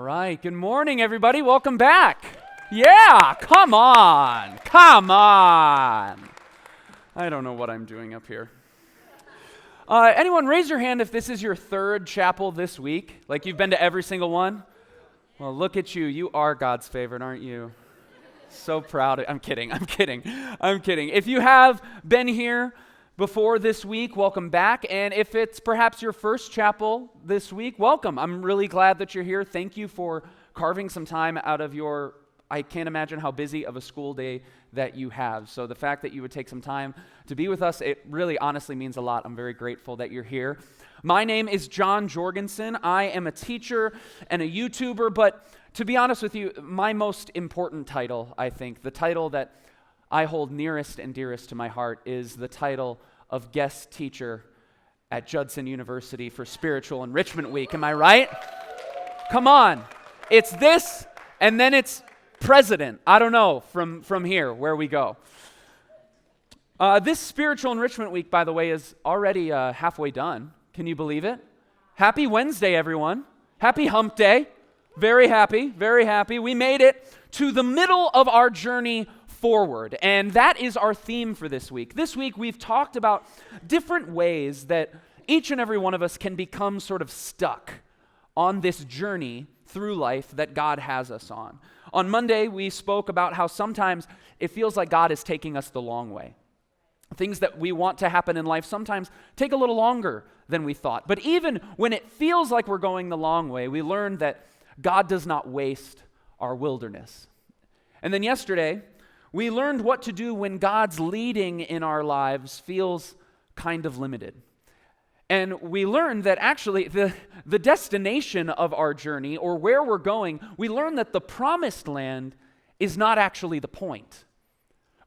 right. Good morning, everybody. Welcome back. Yeah, come on. Come on. I don't know what I'm doing up here. Anyone raise your hand if this is your third chapel this week? Like you've been to every single one? Well, look at you. You are God's favorite, aren't you? So proud. I'm kidding. If you have been here before this week, welcome back. And if it's perhaps your first chapel this week, welcome. I'm really glad that you're here. Thank you for carving some time out of your, I can't imagine how busy of a school day that you have. So the fact that you would take some time to be with us, it really honestly means a lot. I'm very grateful that you're here. My name is Jon Jorgenson. I am a teacher and a YouTuber, but to be honest with you, my most important title, I think, the title that I hold nearest and dearest to my heart is the title of guest teacher at Judson University for Spiritual Enrichment Week. Am I right? Come on. It's this, and then it's president. I don't know from here where we go. This Spiritual Enrichment Week, by the way, is already halfway done. Can you believe it? Happy Wednesday, everyone. Happy Hump Day. Very happy, very happy. We made it to the middle of our journey forward, and that is our theme for this week. This week, we've talked about different ways that each and every one of us can become sort of stuck on this journey through life that God has us on. On Monday, we spoke about how sometimes it feels like God is taking us the long way. Things that we want to happen in life sometimes take a little longer than we thought. But even when it feels like we're going the long way, we learned that God does not waste our wilderness. And then yesterday, we learned what to do when God's leading in our lives feels kind of limited. And we learned that actually the destination of our journey, or where we're going, we learned that the promised land is not actually the point.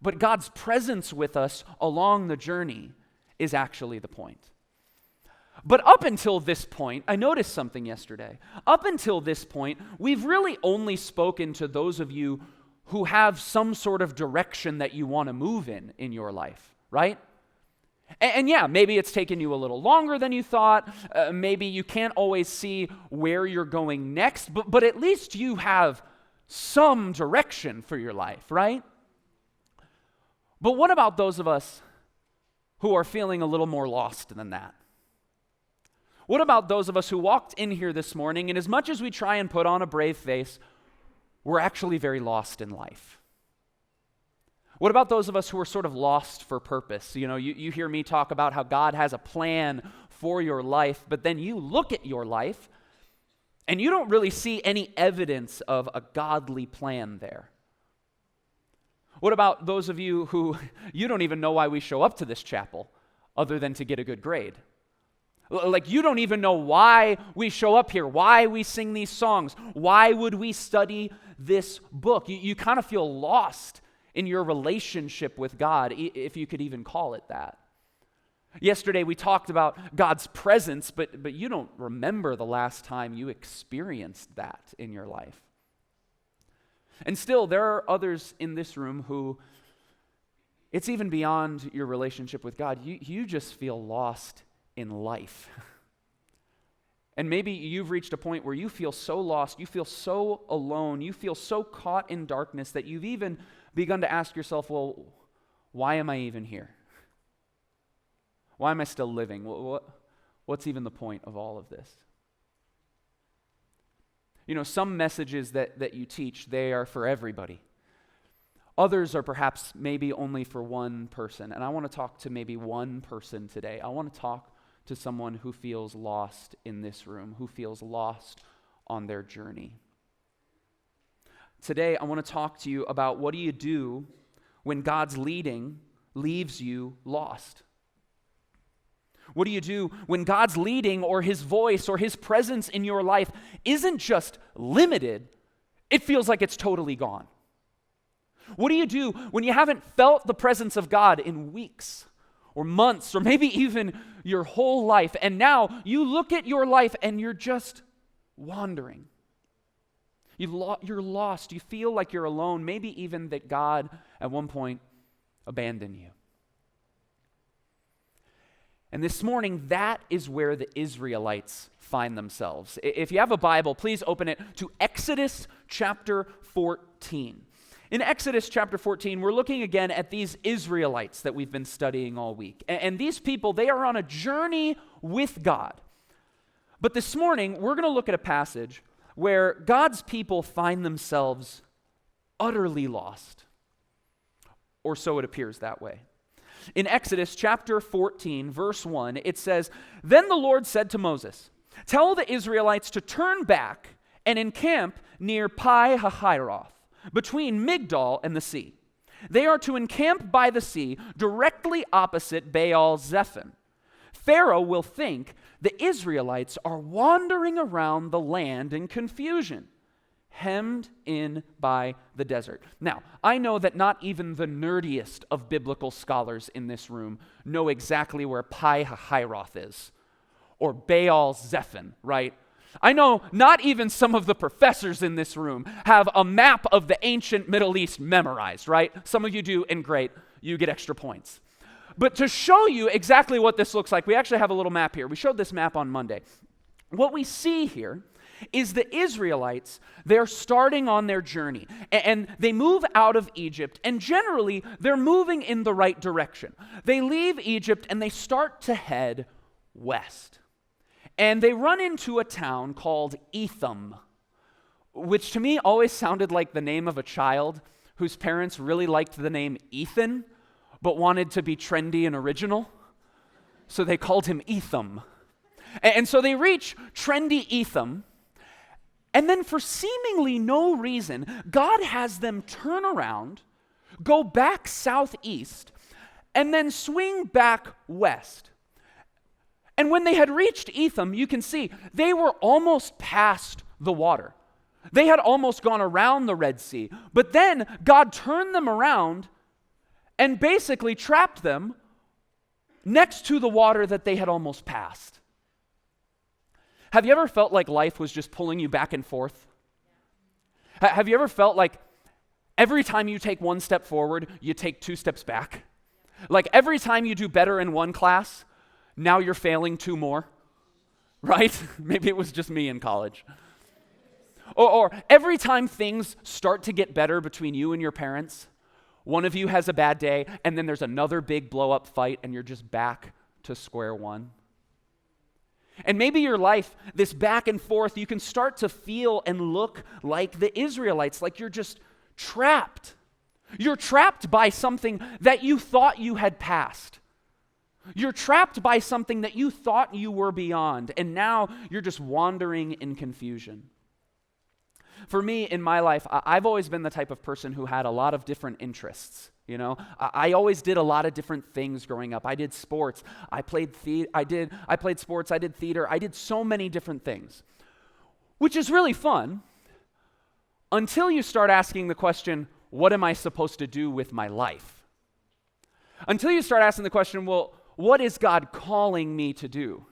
But God's presence with us along the journey is actually the point. But up until this point, I noticed something yesterday. Up until this point, we've really only spoken to those of you who have some sort of direction that you want to move in your life, right? And yeah, maybe it's taken you a little longer than you thought. Maybe you can't always see where you're going next, but at least you have some direction for your life, right? But what about those of us who are feeling a little more lost than that? What about those of us who walked in here this morning, and as much as we try and put on a brave face, we're actually very lost in life? What about those of us who are sort of lost for purpose? You know, you hear me talk about how God has a plan for your life, but then you look at your life, and you don't really see any evidence of a godly plan there. What about those of you who, you don't even know why we show up to this chapel other than to get a good grade? Like, you don't even know why we show up here, why we sing these songs, why would we study this book? You kind of feel lost in your relationship with God, if you could even call it that. Yesterday, we talked about God's presence, but you don't remember the last time you experienced that in your life. And still, there are others in this room who, it's even beyond your relationship with God. You just feel lost in life. And maybe you've reached a point where you feel so lost, you feel so alone, you feel so caught in darkness that you've even begun to ask yourself, well, why am I even here? Why am I still living? What's even the point of all of this? You know, some messages that you teach, they are for everybody. Others are perhaps maybe only for one person. And I want to talk to maybe one person today. I want to talk to someone who feels lost in this room, who feels lost on their journey. Today, I want to talk to you about what do you do when God's leading leaves you lost? What do you do when God's leading or His voice or His presence in your life isn't just limited, it feels like it's totally gone? What do you do when you haven't felt the presence of God in weeks or months or maybe even your whole life, and now you look at your life and you're just wandering? You're lost. You feel like you're alone, maybe even that God at one point abandoned you. And this morning, that is where the Israelites find themselves. If you have a Bible, please open it to Exodus chapter 14. In Exodus chapter 14, we're looking again at these Israelites that we've been studying all week. And these people, they are on a journey with God. But this morning, we're going to look at a passage where God's people find themselves utterly lost. Or so it appears that way. In Exodus chapter 14, verse 1, it says, "Then the Lord said to Moses, 'Tell the Israelites to turn back and encamp near Pi-hahiroth, between Migdol and the sea. They are to encamp by the sea, directly opposite Baal-zephon. Pharaoh will think the Israelites are wandering around the land in confusion, hemmed in by the desert.'" Now, I know that not even the nerdiest of biblical scholars in this room know exactly where Pi-hahiroth is, or Baal-zephon, right? I know not even some of the professors in this room have a map of the ancient Middle East memorized, right? Some of you do, and great, you get extra points. But to show you exactly what this looks like, we actually have a little map here. We showed this map on Monday. What we see here is the Israelites, they're starting on their journey, and they move out of Egypt, and generally, they're moving in the right direction. They leave Egypt, and they start to head west. And they run into a town called Etham, which to me always sounded like the name of a child whose parents really liked the name Ethan, but wanted to be trendy and original. So they called him Etham. And so they reach trendy Etham, and then for seemingly no reason, God has them turn around, go back southeast, and then swing back west. And when they had reached Etham, you can see they were almost past the water. They had almost gone around the Red Sea. But then God turned them around and basically trapped them next to the water that they had almost passed. Have you ever felt like life was just pulling you back and forth? Have you ever felt like every time you take one step forward, you take two steps back? Like every time you do better in one class, now you're failing two more, right? Maybe it was just me in college. Or every time things start to get better between you and your parents, one of you has a bad day, and then there's another big blow-up fight, and you're just back to square one. And maybe your life, this back and forth, you can start to feel and look like the Israelites, like you're just trapped. You're trapped by something that you thought you had passed. You're trapped by something that you thought you were beyond, and now you're just wandering in confusion. For me, in my life, I've always been the type of person who had a lot of different interests. You know, I always did a lot of different things growing up. I did sports. I played sports. I did theater. I did so many different things, which is really fun until you start asking the question, what am I supposed to do with my life? Until you start asking the question, well, what is God calling me to do?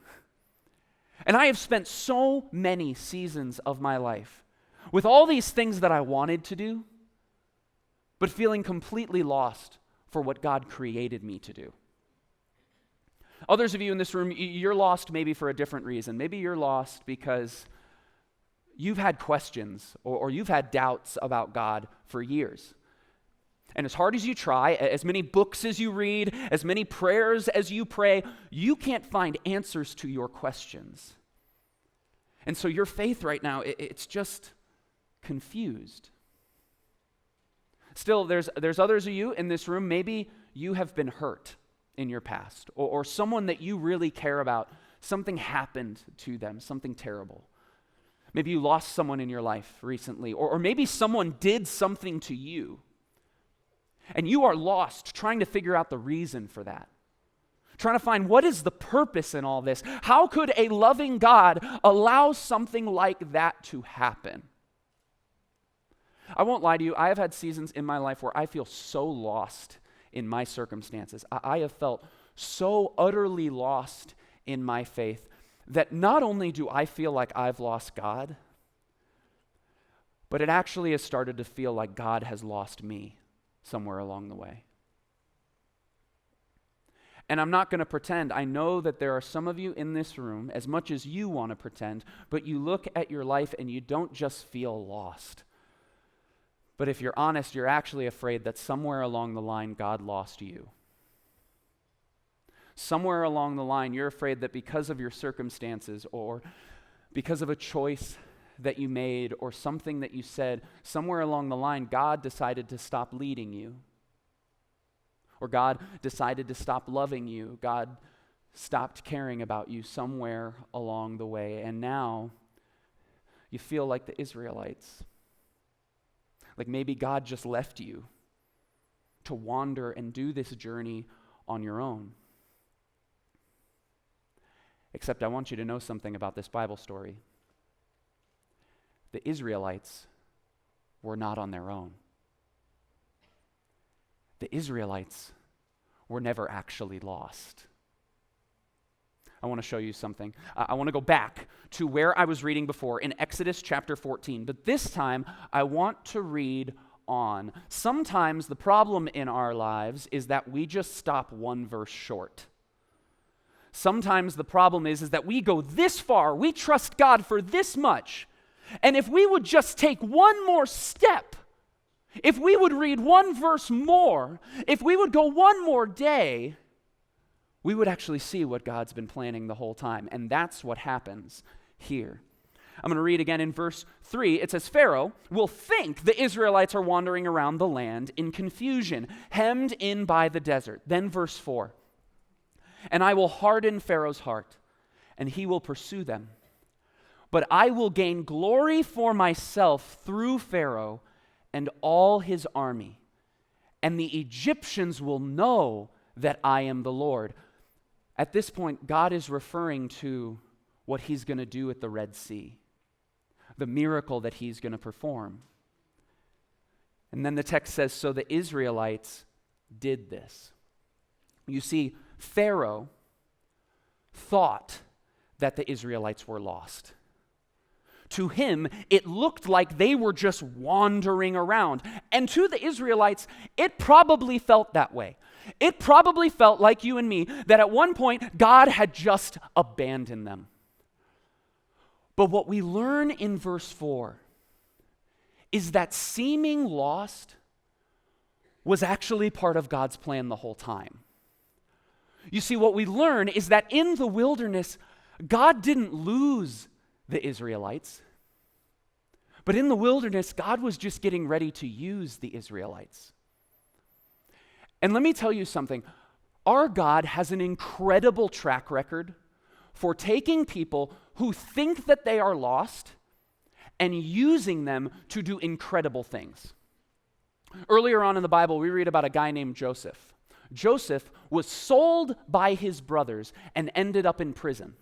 And I have spent so many seasons of my life with all these things that I wanted to do, but feeling completely lost for what God created me to do. Others of you in this room, you're lost maybe for a different reason. Maybe you're lost because you've had questions or you've had doubts about God for years. And as hard as you try, as many books as you read, as many prayers as you pray, you can't find answers to your questions. And so your faith right now, it's just confused. Still, there's others of you in this room, maybe you have been hurt in your past, or someone that you really care about, something happened to them, something terrible. Maybe you lost someone in your life recently, or maybe someone did something to you, and you are lost trying to figure out the reason for that. Trying to find what is the purpose in all this? How could a loving God allow something like that to happen? I won't lie to you, I have had seasons in my life where I feel so lost in my circumstances. I have felt so utterly lost in my faith that not only do I feel like I've lost God, but it actually has started to feel like God has lost me somewhere along the way. And I'm not going to pretend. I know that there are some of you in this room, as much as you want to pretend, but you look at your life and you don't just feel lost. But if you're honest, you're actually afraid that somewhere along the line, God lost you. Somewhere along the line, you're afraid that because of your circumstances or because of a choice that you made or something that you said, somewhere along the line, God decided to stop leading you. Or God decided to stop loving you. God stopped caring about you somewhere along the way. And now you feel like the Israelites. Like maybe God just left you to wander and do this journey on your own. Except I want you to know something about this Bible story. The Israelites were not on their own. The Israelites were never actually lost. I want to show you something. I want to go back to where I was reading before in Exodus chapter 14, but this time I want to read on. Sometimes the problem in our lives is that we just stop one verse short. Sometimes the problem is that we go this far, we trust God for this much, and if we would just take one more step, if we would read one verse more, if we would go one more day, we would actually see what God's been planning the whole time. And that's what happens here. I'm going to read again in verse 3. It says, Pharaoh will think the Israelites are wandering around the land in confusion, hemmed in by the desert. Then verse 4. And I will harden Pharaoh's heart, and he will pursue them. But I will gain glory for myself through Pharaoh and all his army, and the Egyptians will know that I am the Lord. At this point, God is referring to what he's going to do at the Red Sea, the miracle that he's going to perform. And then the text says, so the Israelites did this. You see, Pharaoh thought that the Israelites were lost. To him, it looked like they were just wandering around. And to the Israelites, it probably felt that way. It probably felt like you and me, that at one point, God had just abandoned them. But what we learn in verse 4 is that seeming lost was actually part of God's plan the whole time. You see, what we learn is that in the wilderness, God didn't lose the Israelites. But in the wilderness, God was just getting ready to use the Israelites. And let me tell you something. Our God has an incredible track record for taking people who think that they are lost and using them to do incredible things. Earlier on in the Bible, we read about a guy named Joseph. Joseph was sold by his brothers and ended up in prison.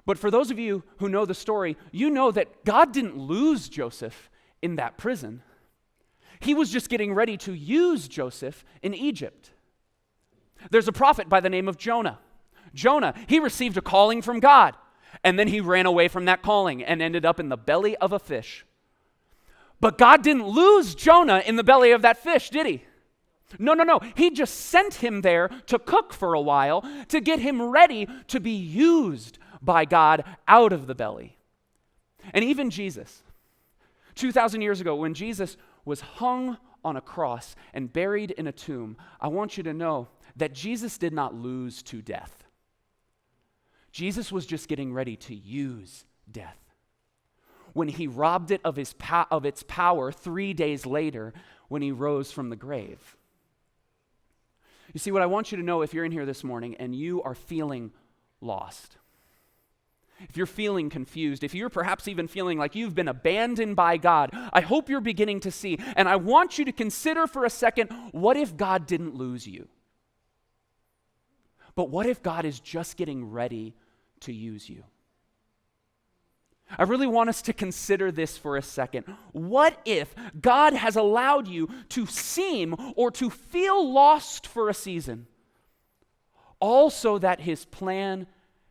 But for those of you who know the story, you know that God didn't lose Joseph in that prison. He was just getting ready to use Joseph in Egypt. There's a prophet by the name of Jonah. Jonah, he received a calling from God, and then he ran away from that calling and ended up in the belly of a fish. But God didn't lose Jonah in the belly of that fish, did he? No. He just sent him there to cook for a while to get him ready to be used by God out of the belly. And even Jesus, 2,000 years ago, when Jesus was hung on a cross and buried in a tomb, I want you to know that Jesus did not lose to death. Jesus was just getting ready to use death. When he robbed it of its power 3 days later when he rose from the grave. You see, what I want you to know, if you're in here this morning and you are feeling lost, if you're feeling confused, if you're perhaps even feeling like you've been abandoned by God, I hope you're beginning to see, and I want you to consider for a second, what if God didn't lose you? But what if God is just getting ready to use you? I really want us to consider this for a second. What if God has allowed you to seem or to feel lost for a season, all so that his plan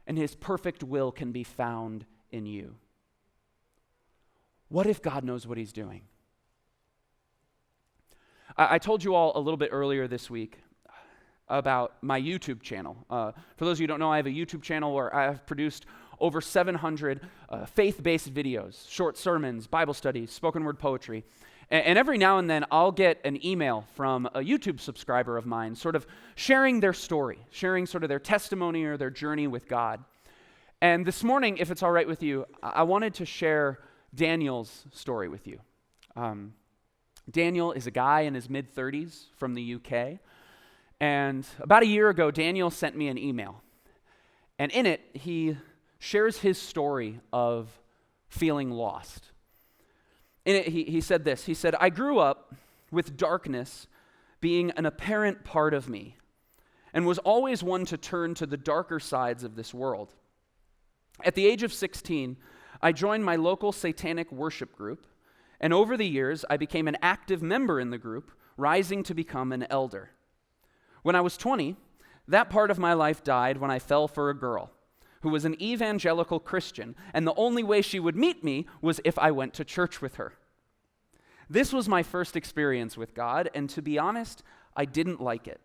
and his perfect will can be found in you? What if God knows what he's doing? I told you all a little bit earlier this week about my YouTube channel. For those of you who don't know, I have a YouTube channel where I have produced over 700 faith-based videos, short sermons, Bible studies, spoken word poetry. And every now and then, I'll get an email from a YouTube subscriber of mine, sort of sharing their story, sharing sort of their testimony or their journey with God. And this morning, if it's all right with you, I wanted to share Daniel's story with you. Daniel is a guy in his mid-30s from the UK. And about a year ago, Daniel sent me an email. And in it, he shares his story of feeling lost. In it, he said this. He said, "I grew up with darkness being an apparent part of me and was always one to turn to the darker sides of this world. At the age of 16, I joined my local satanic worship group, and over the years, I became an active member in the group, rising to become an elder. When I was 20, that part of my life died when I fell for a girl who was an evangelical Christian, and the only way she would meet me was if I went to church with her. This was my first experience with God, and to be honest, I didn't like it.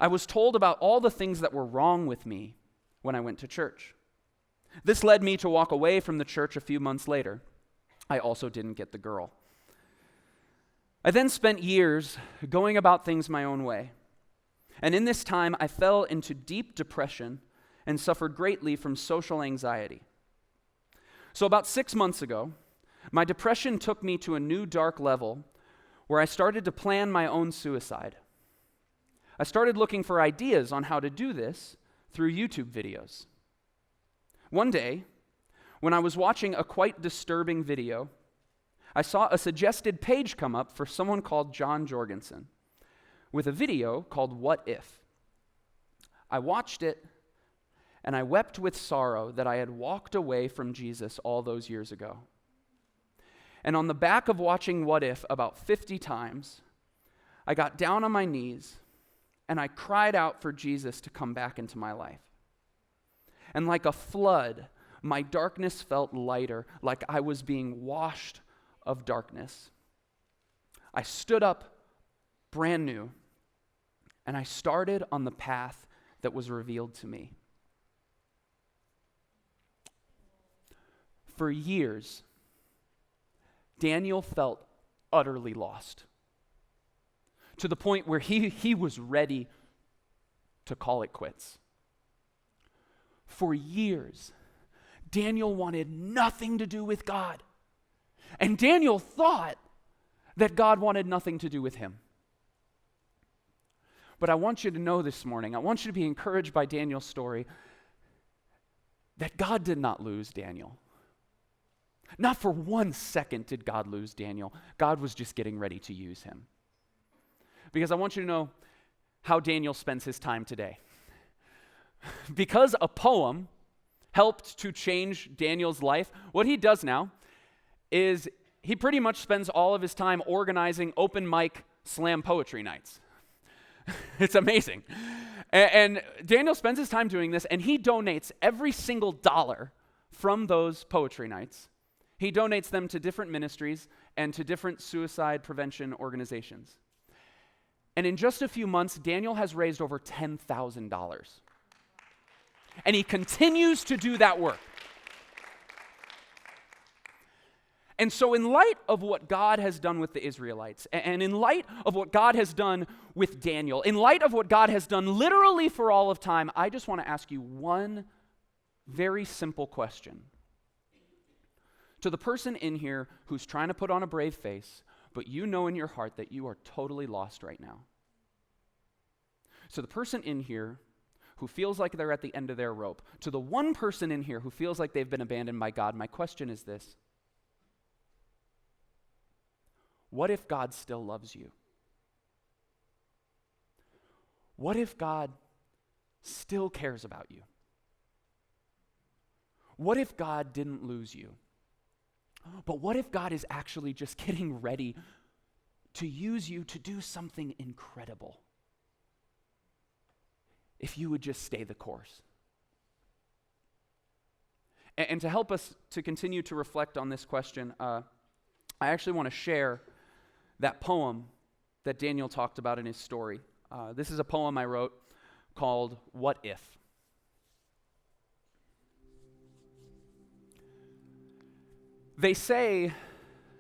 I was told about all the things that were wrong with me when I went to church. This led me to walk away from the church a few months later. I also didn't get the girl. I then spent years going about things my own way, and in this time, I fell into deep depression and suffered greatly from social anxiety. So about 6 months ago, my depression took me to a new dark level where I started to plan my own suicide. I started looking for ideas on how to do this through YouTube videos. One day, when I was watching a quite disturbing video, I saw a suggested page come up for someone called Jon Jorgenson with a video called What If? I watched it, and I wept with sorrow that I had walked away from Jesus all those years ago. And on the back of watching What If about 50 times, I got down on my knees and I cried out for Jesus to come back into my life. And like a flood, my darkness felt lighter, like I was being washed of darkness. I stood up brand new, and I started on the path that was revealed to me. For years, Daniel felt utterly lost, to the point where he was ready to call it quits. For years, Daniel wanted nothing to do with God, and Daniel thought that God wanted nothing to do with him. But I want you to know this morning, I want you to be encouraged by Daniel's story, that God did not lose Daniel. Not for 1 second did God lose Daniel. God was just getting ready to use him. Because I want you to know how Daniel spends his time today. Because a poem helped to change Daniel's life, what he does now is he pretty much spends all of his time organizing open mic slam poetry nights. It's amazing. And Daniel spends his time doing this, and he donates every single dollar from those poetry nights. He donates them to different ministries and to different suicide prevention organizations. And in just a few months, Daniel has raised over $10,000. And he continues to do that work. And so in light of what God has done with the Israelites, and in light of what God has done with Daniel, in light of what God has done literally for all of time, I just want to ask you one very simple question. To the person in here who's trying to put on a brave face, but you know in your heart that you are totally lost right now. So the person in here who feels like they're at the end of their rope, to the one person in here who feels like they've been abandoned by God, my question is this. What if God still loves you? What if God still cares about you? What if God didn't lose you? But what if God is actually just getting ready to use you to do something incredible? If you would just stay the course. And to help us to continue to reflect on this question, I actually want to share that poem that Daniel talked about in his story. This is a poem I wrote called What If? They say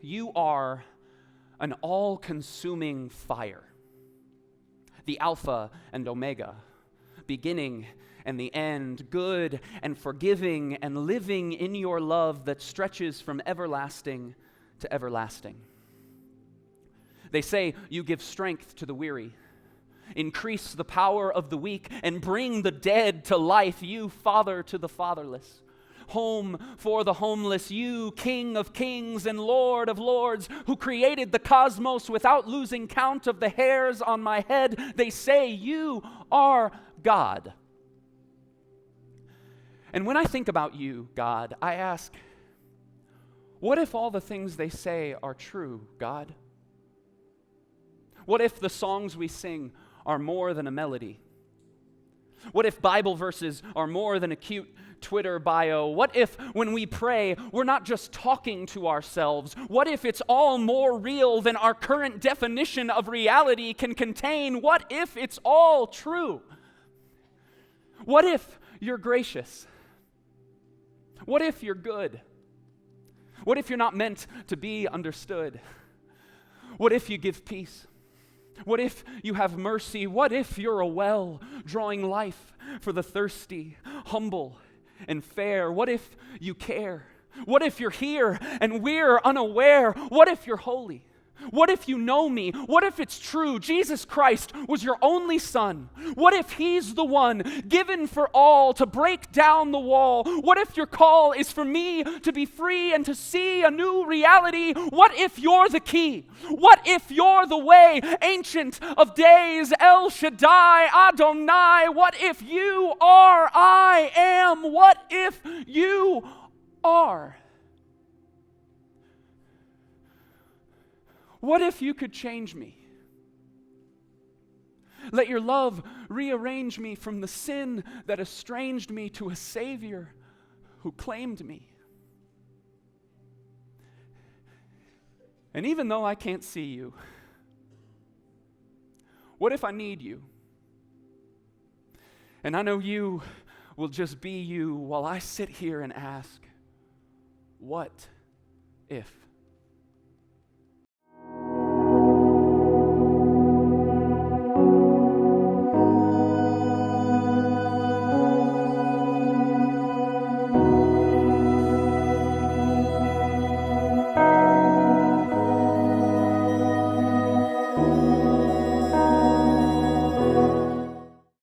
you are an all-consuming fire, the Alpha and Omega, beginning and the end, good and forgiving and living in your love that stretches from everlasting to everlasting. They say you give strength to the weary, increase the power of the weak, and bring the dead to life, you father to the fatherless. Home for the homeless, you King of kings and Lord of lords, who created the cosmos without losing count of the hairs on my head. They say you are God. And when I think about you, God, I ask, what if all the things they say are true, God? What if the songs we sing are more than a melody? What if Bible verses are more than a cute Twitter bio? What if when we pray, we're not just talking to ourselves? What if it's all more real than our current definition of reality can contain? What if it's all true? What if you're gracious? What if you're good? What if you're not meant to be understood? What if you give peace? What if you have mercy? What if you're a well drawing life for the thirsty, humble, and fair? What if you care? What if you're here and we're unaware? What if you're holy? What if you know me? What if it's true Jesus Christ was your only son? What if he's the one given for all to break down the wall? What if your call is for me to be free and to see a new reality? What if you're the key? What if you're the way? Ancient of days, El Shaddai, Adonai. What if you are, I am? What if you are? What if you could change me? Let your love rearrange me from the sin that estranged me to a Savior who claimed me. And even though I can't see you, what if I need you? And I know you will just be you while I sit here and ask, what if?